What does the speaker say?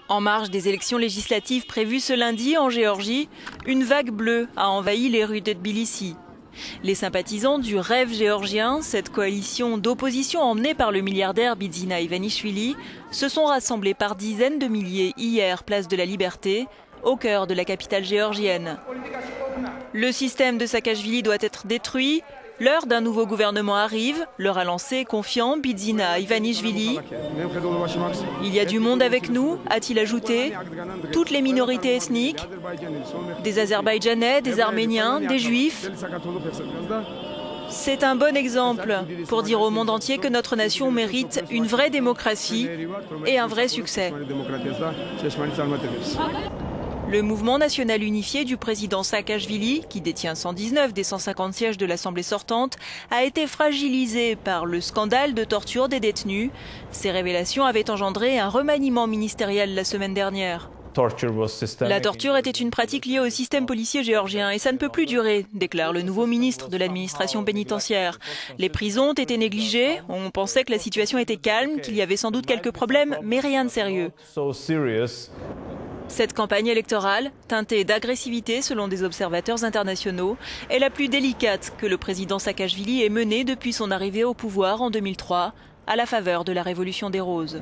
En marge des élections législatives prévues ce lundi en Géorgie, une vague bleue a envahi les rues de Tbilissi. Les sympathisants du rêve géorgien, cette coalition d'opposition emmenée par le milliardaire Bidzina Ivanishvili, se sont rassemblés par dizaines de milliers hier, place de la Liberté, au cœur de la capitale géorgienne. Le système de Saakashvili doit être détruit. L'heure d'un nouveau gouvernement arrive, leur a lancé confiant Bidzina Ivanishvili. Il y a du monde avec nous, a-t-il ajouté. Toutes les minorités ethniques, des Azerbaïdjanais, des Arméniens, des Juifs. C'est un bon exemple pour dire au monde entier que notre nation mérite une vraie démocratie et un vrai succès. Le mouvement national unifié du président Saakashvili, qui détient 119 des 150 sièges de l'Assemblée sortante, a été fragilisé par le scandale de torture des détenus. Ces révélations avaient engendré un remaniement ministériel la semaine dernière. La torture était une pratique liée au système policier géorgien et ça ne peut plus durer, déclare le nouveau ministre de l'administration pénitentiaire. Les prisons ont été négligées, on pensait que la situation était calme, qu'il y avait sans doute quelques problèmes, mais rien de sérieux. Cette campagne électorale, teintée d'agressivité selon des observateurs internationaux, est la plus délicate que le président Saakashvili ait menée depuis son arrivée au pouvoir en 2003, à la faveur de la Révolution des Roses.